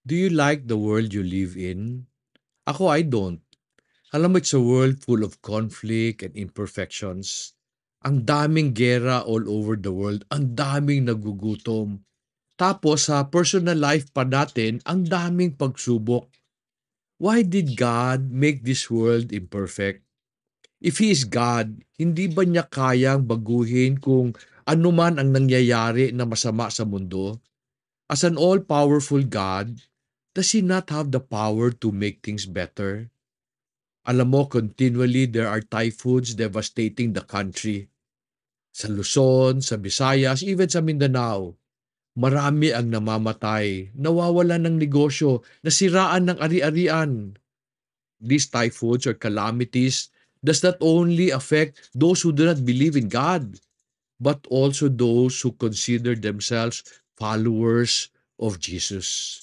Do you like the world you live in? Ako, I don't. Alam mo, it's a world full of conflict and imperfections. Ang daming gera all over the world. Ang daming nagugutom. Tapos sa personal life pa natin, ang daming pagsubok. Why did God make this world imperfect? If He is God, hindi ba niya kayang baguhin kung ano man ang nangyayari na masama sa mundo? As an all-powerful God, does He not have the power to make things better? Alam mo, continually there are typhoons devastating the country. Sa Luzon, sa Visayas, even sa Mindanao, marami ang namamatay, nawawalan ng negosyo, nasiraan ng ari-arian. These typhoons or calamities does not only affect those who do not believe in God, but also those who consider themselves followers of Jesus.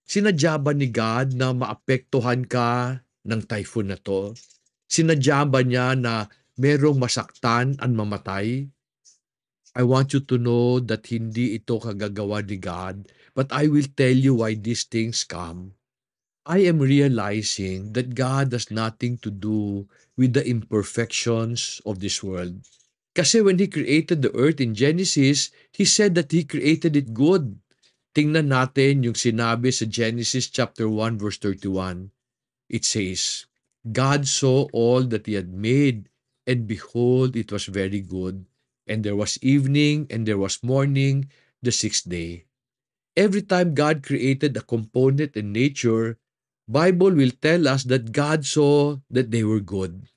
Sinadya ba ni God na maapektuhan ka ng typhoon na 'to? Sinadya ba niya na merong masaktan at mamatay? I want you to know that hindi ito kagagawa ni God, but I will tell you why these things come. I am realizing that God has nothing to do with the imperfections of this world. Kasi when He created the earth in Genesis, He said that He created it good. Tingnan natin yung sinabi sa Genesis chapter 1 verse 31. It says, God saw all that He had made, and behold, it was very good. And there was evening, and there was morning, the sixth day. Every time God created a component in nature, Bible will tell us that God saw that they were good.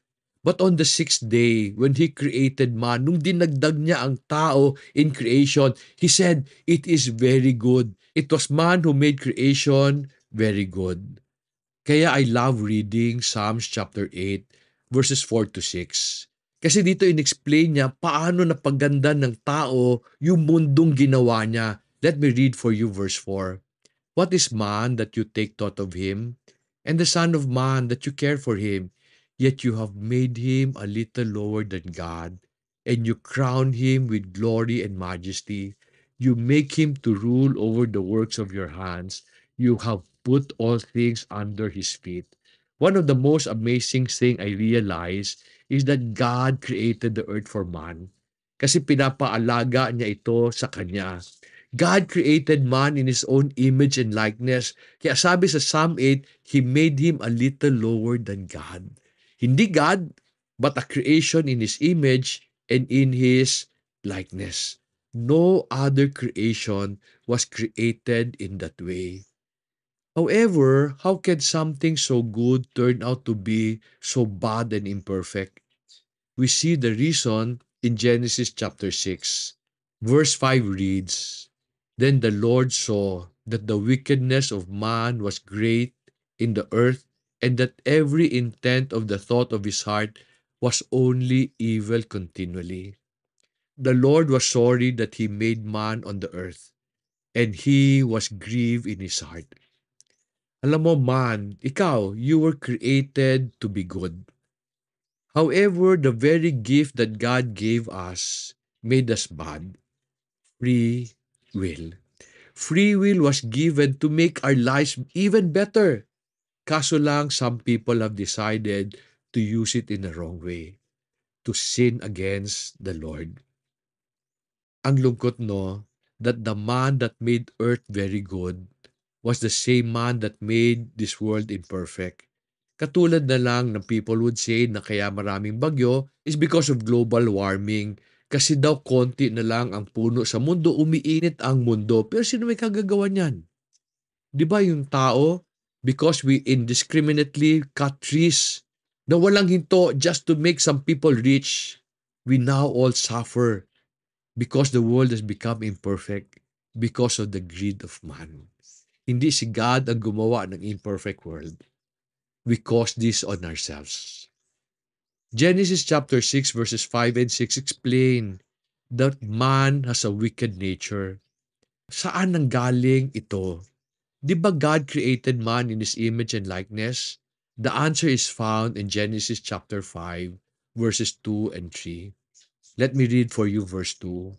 But on the sixth day, when He created man, nung dinagdag niya ang tao in creation, He said, it is very good. It was man who made creation very good. Kaya I love reading Psalms chapter 8, verses 4 to 6. Kasi dito in-explain niya paano napaganda ng tao yung mundong ginawa niya. Let me read for you verse 4. What is man that you take thought of him, and the son of man that you care for him? Yet you have made him a little lower than God, and you crown him with glory and majesty. You make him to rule over the works of your hands. You have put all things under his feet. One of the most amazing thing I realize is that God created the earth for man. Kasi pinapaalaga niya ito sa kanya. God created man in His own image and likeness. Kaya sabi sa Psalm 8, He made him a little lower than God. Hindi God, but a creation in His image and in His likeness. No other creation was created in that way. However, how can something so good turn out to be so bad and imperfect? We see the reason in Genesis chapter 6. Verse 5 reads, Then the Lord saw that the wickedness of man was great in the earth, and that every intent of the thought of his heart was only evil continually. The Lord was sorry that He made man on the earth, and He was grieved in His heart. Alam mo man, ikaw, you were created to be good. However, the very gift that God gave us made us bad. Free will. Free will was given to make our lives even better. Kaso lang, some people have decided to use it in the wrong way, to sin against the Lord. Ang lungkot no, that the man that made earth very good was the same man that made this world imperfect. Katulad na lang ng people would say na kaya maraming bagyo is because of global warming. Kasi daw konti na lang ang puno sa mundo, umiinit ang mundo. Pero sino may kagagawa niyan? Di ba yung tao, because we indiscriminately cut trees na walang hinto just to make some people rich, we now all suffer because the world has become imperfect because of the greed of man. Hindi si God ang gumawa ng imperfect world. We cause this on ourselves. Genesis chapter 6 verses 5 and 6 explain that man has a wicked nature. Saan nanggaling ito? Di ba God created man in His image and likeness? The answer is found in Genesis chapter 5 verses 2 and 3. Let me read for you verse 2.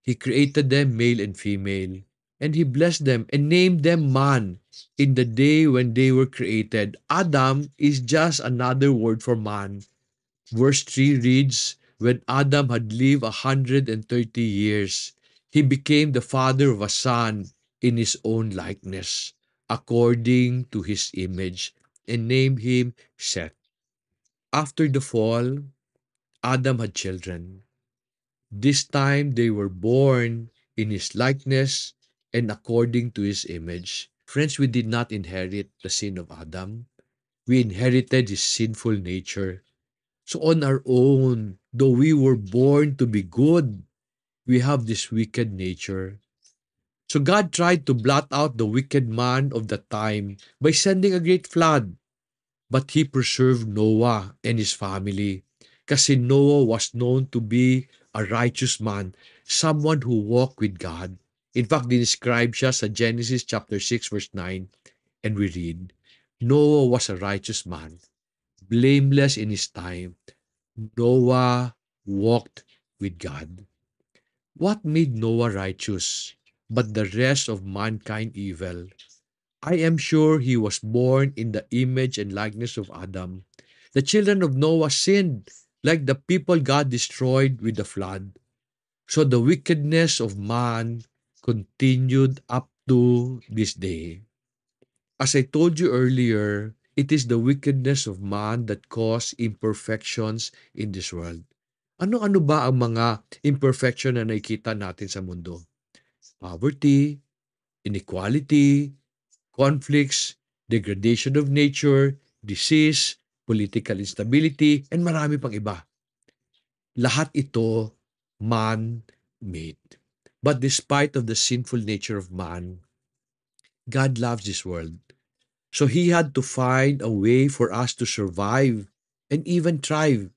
He created them male and female, and He blessed them and named them man in the day when they were created. Adam is just another word for man. Verse 3 reads, when Adam had lived 130 years, he became the father of a son in his own likeness, according to his image, and named him Seth. After the fall, Adam had children. This time they were born in his likeness and according to his image. Friends, we did not inherit the sin of Adam. We inherited his sinful nature. So on our own, though we were born to be good, we have this wicked nature. So God tried to blot out the wicked man of the time by sending a great flood. But he preserved Noah and his family. Kasi Noah was known to be a righteous man, someone who walked with God. In fact, described siya sa Genesis chapter 6 verse 9, and we read, Noah was a righteous man, blameless in his time. Noah walked with God. What made Noah righteous, but the rest of mankind evil? I am sure he was born in the image and likeness of Adam. The children of Noah sinned like the people God destroyed with the flood. So the wickedness of man continued up to this day. As I told you earlier, it is the wickedness of man that caused imperfections in this world. Ano-ano ba ang mga imperfection na nakikita natin sa mundo? Poverty, inequality, conflicts, degradation of nature, disease, political instability, and marami pang iba. Lahat ito man-made. But despite of the sinful nature of man, God loves this world. So He had to find a way for us to survive and even thrive.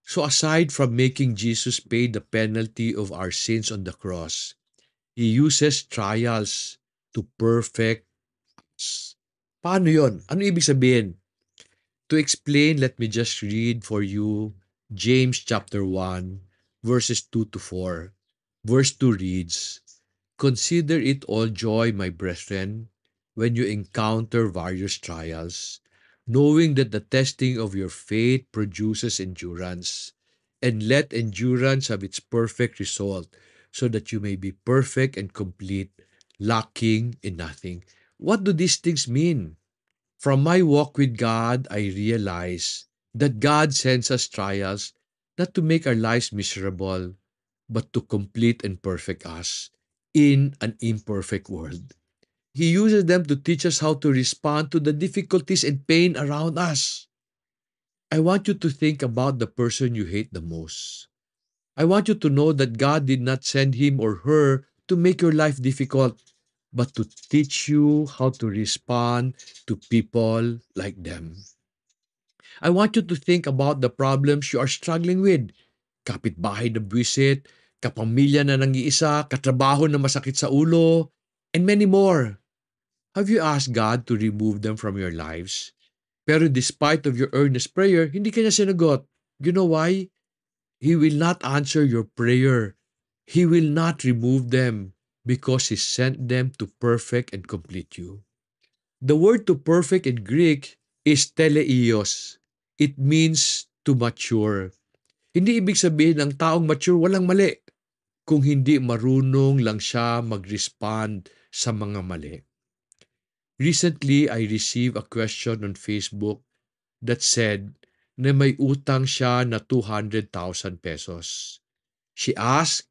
So aside from making Jesus pay the penalty of our sins on the cross, He uses trials to perfect us. Paano yon? Ano ibig sabihin? To explain, let me just read for you James chapter 1, verses 2 to 4. Verse 2 reads, consider it all joy, my brethren, when you encounter various trials, knowing that the testing of your faith produces endurance. And let endurance have its perfect result, so that you may be perfect and complete, lacking in nothing. What do these things mean? From my walk with God, I realize that God sends us trials not to make our lives miserable, but to complete and perfect us in an imperfect world. He uses them to teach us how to respond to the difficulties and pain around us. I want you to think about the person you hate the most. I want you to know that God did not send him or her to make your life difficult, but to teach you how to respond to people like them. I want you to think about the problems you are struggling with. Kapitbahay na buwisit, kapamilya na nang-iisa, katrabaho na masakit sa ulo, and many more. Have you asked God to remove them from your lives? Pero despite of your earnest prayer, hindi kanya sinagot. You know why? He will not answer your prayer. He will not remove them because He sent them to perfect and complete you. The word to perfect in Greek is teleios. It means to mature. Hindi ibig sabihin ng taong mature walang mali, kung hindi marunong lang siya mag-respond sa mga mali. Recently, I received a question on Facebook that said na may utang siya na 200,000 pesos. She asked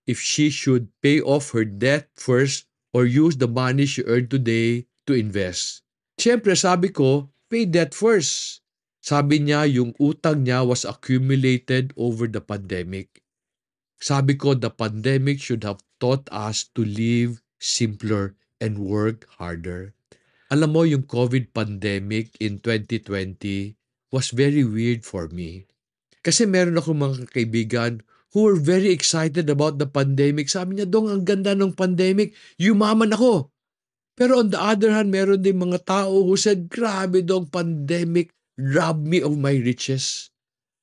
if she should pay off her debt first or use the money she earned today to invest. Siyempre sabi ko, pay debt first. Sabi niya yung utang niya was accumulated over the pandemic. Sabi ko, the pandemic should have taught us to live simpler and work harder. Alam mo, yung COVID pandemic in 2020 was very weird for me. Kasi meron ako mga kaibigan who were very excited about the pandemic. Sabi niya, Dong, ang ganda ng pandemic. Yumaman ako. Pero on the other hand, meron din mga tao who said, grabe Dong, pandemic robbed me of my riches.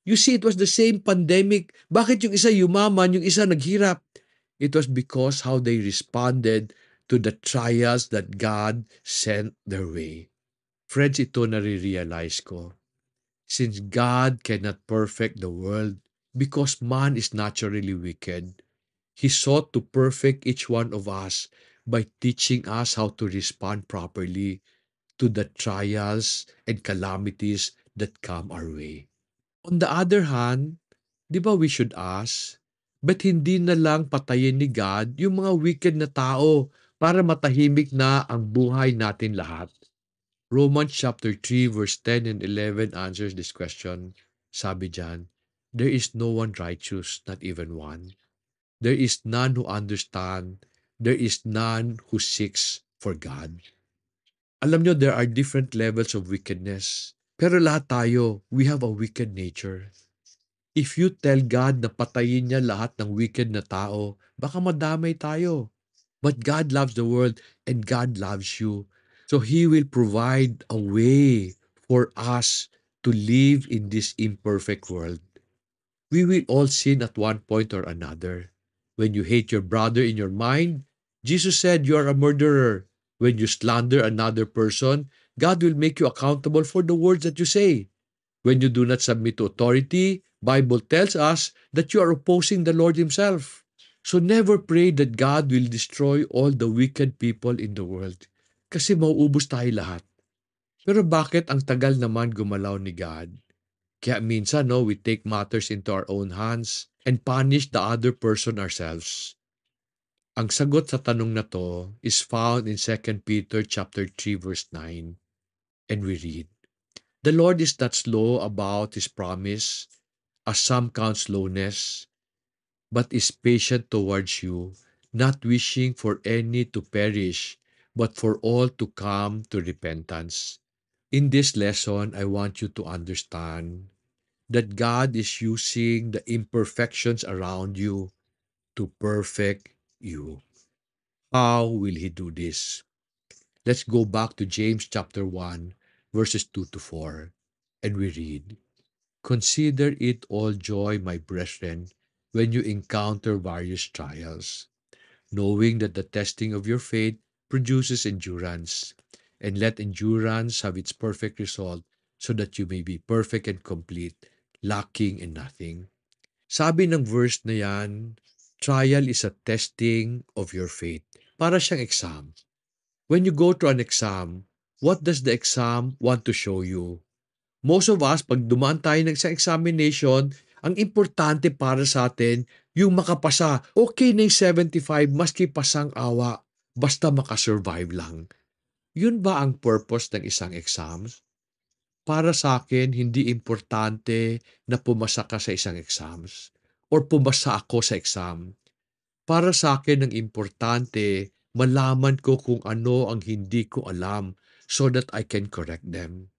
You see, it was the same pandemic. Bakit yung isa yumaman, yung isa naghirap? It was because how they responded to the trials that God sent their way. Friends, ito nare-realize ko. Since God cannot perfect the world because man is naturally wicked, He sought to perfect each one of us by teaching us how to respond properly to the trials and calamities that come our way. On the other hand, di ba we should ask, ba't hindi na lang patayin ni God yung mga wicked na tao para matahimik na ang buhay natin lahat? Romans chapter 3 verse 10 and 11 answers this question. Sabi diyan, there is no one righteous, not even one. There is none who understand. There is none who seeks for God. Alam nyo, there are different levels of wickedness. Pero lahat tayo, we have a wicked nature. If you tell God na patayin niya lahat ng wicked na tao, baka madamay tayo. But God loves the world and God loves you. So He will provide a way for us to live in this imperfect world. We will all sin at one point or another. When you hate your brother in your mind, Jesus said you are a murderer. When you slander another person, God will make you accountable for the words that you say. When you do not submit to authority, Bible tells us that you are opposing the Lord Himself. So never pray that God will destroy all the wicked people in the world. Kasi mauubos tayo lahat. Pero bakit ang tagal naman gumalaw ni God? Kaya minsan, no, we take matters into our own hands and punish the other person ourselves. Ang sagot sa tanong na to is found in 2 Peter chapter 3 verse 9. And we read, the Lord is not slow about His promise, as some count slowness, but is patient towards you, not wishing for any to perish, but for all to come to repentance. In this lesson, I want you to understand that God is using the imperfections around you to perfect you. How will He do this? Let's go back to James chapter 1, verses 2 to 4, and we read, consider it all joy, my brethren, when you encounter various trials, knowing that the testing of your faith produces endurance, and let endurance have its perfect result, so that you may be perfect and complete, lacking in nothing. Sabi ng verse na yan, trial is a testing of your faith. Para siyang exam. When you go to an exam, what does the exam want to show you? Most of us, pag dumaan tayo ng isang examination, ang importante para sa atin, yung makapasa. Okay na yung 75, maski pasang awa. Basta makasurvive lang. Yun ba ang purpose ng isang exam? Para sa akin, hindi importante na pumasa ka sa isang exams or pumasa ako sa exam. Para sa akin, ang importante, malaman ko kung ano ang hindi ko alam so that I can correct them.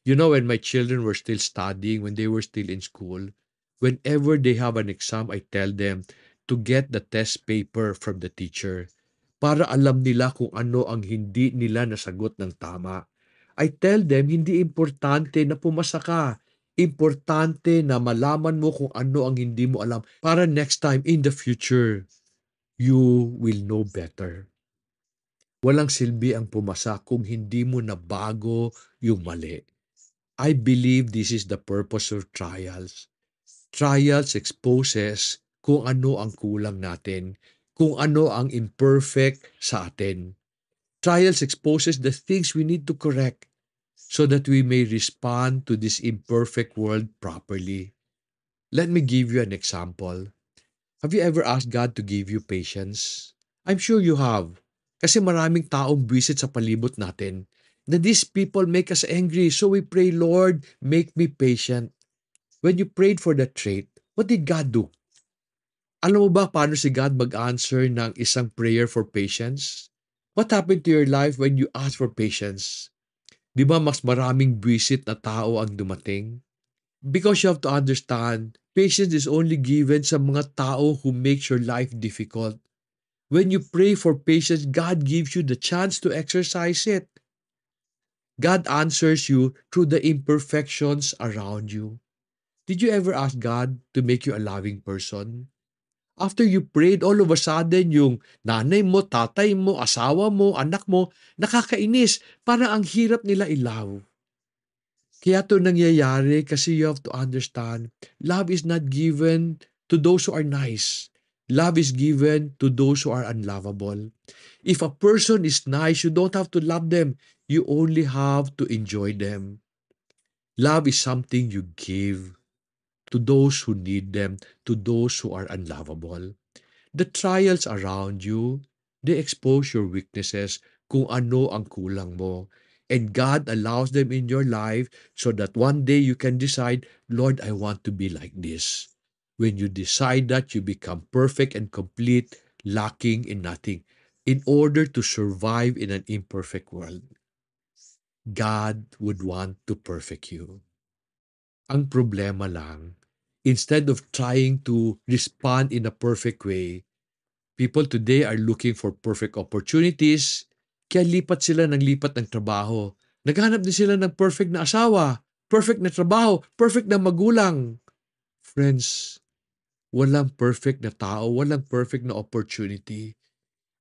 You know, when my children were still studying, when they were still in school, whenever they have an exam, I tell them to get the test paper from the teacher para alam nila kung ano ang hindi nila nasagot ng tama. I tell them, hindi importante na pumasa ka. Importante na malaman mo kung ano ang hindi mo alam para next time in the future, you will know better. Walang silbi ang pumasa kung hindi mo nabago yung mali. I believe this is the purpose of trials. Trials exposes kung ano ang kulang natin, kung ano ang imperfect sa atin. Trials exposes the things we need to correct so that we may respond to this imperfect world properly. Let me give you an example. Have you ever asked God to give you patience? I'm sure you have. Kasi maraming taong buwisit sa palibot natin. Na these people make us angry, so we pray, Lord, make me patient. When you prayed for that trait, what did God do? Alam mo ba paano si God mag-answer ng isang prayer for patience? What happened to your life when you asked for patience? Di ba mas maraming buwisit na tao ang dumating? Because you have to understand, patience is only given sa mga tao who makes your life difficult. When you pray for patience, God gives you the chance to exercise it. God answers you through the imperfections around you. Did you ever ask God to make you a loving person? After you prayed, all of a sudden, yung nanay mo, tatay mo, asawa mo, anak mo, nakakainis. Parang ang hirap nila ilaw. Kaya to nangyayari kasi you have to understand, love is not given to those who are nice. Love is given to those who are unlovable. If a person is nice, you don't have to love them. You only have to enjoy them. Love is something you give to those who need them, to those who are unlovable. The trials around you, they expose your weaknesses, kung ano ang kulang mo. And God allows them in your life so that one day you can decide, Lord, I want to be like this. When you decide that, you become perfect and complete, lacking in nothing. In order to survive in an imperfect world, God would want to perfect you. Ang problema lang, instead of trying to respond in a perfect way, people today are looking for perfect opportunities, kaya lipat sila ng lipat ng trabaho. Naghanap din sila ng perfect na asawa, perfect na trabaho, perfect na magulang. Friends, walang perfect na tao, walang perfect na opportunity.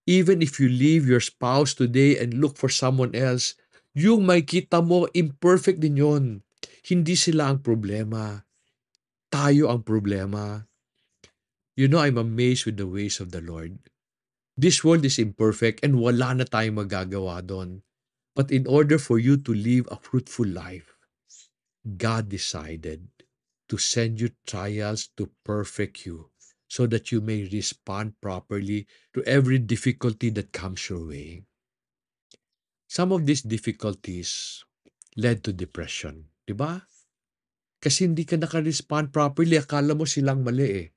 Even if you leave your spouse today and look for someone else, yung makita mo, imperfect din yon. Hindi sila ang problema. Tayo ang problema. You know, I'm amazed with the ways of the Lord. This world is imperfect and wala na tayong magagawa doon. But in order for you to live a fruitful life, God decided to send you trials to perfect you so that you may respond properly to every difficulty that comes your way. Some of these difficulties led to depression, di ba? Kasi hindi ka naka-respond properly, akala mo silang mali eh.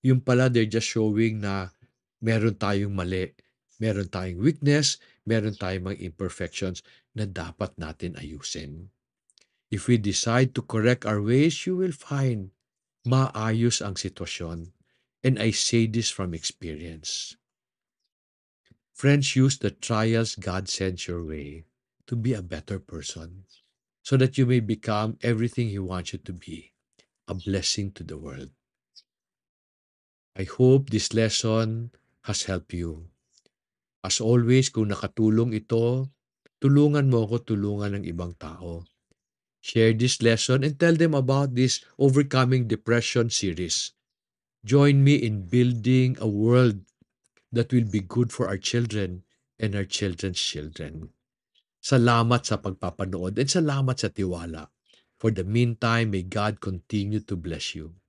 Yung pala, they're just showing na meron tayong mali, meron tayong weakness, meron tayong mga imperfections na dapat natin ayusin. If we decide to correct our ways, you will find maayos ang sitwasyon. And I say this from experience. Friends, use the trials God sends your way to be a better person so that you may become everything He wants you to be, a blessing to the world. I hope this lesson has helped you. As always, kung nakatulong ito, tulungan mo ako tulungan ng ibang tao. Share this lesson and tell them about this Overcoming Depression series. Join me in building a world that will be good for our children and our children's children. Salamat sa pagpapanood and salamat sa tiwala. For the meantime, may God continue to bless you.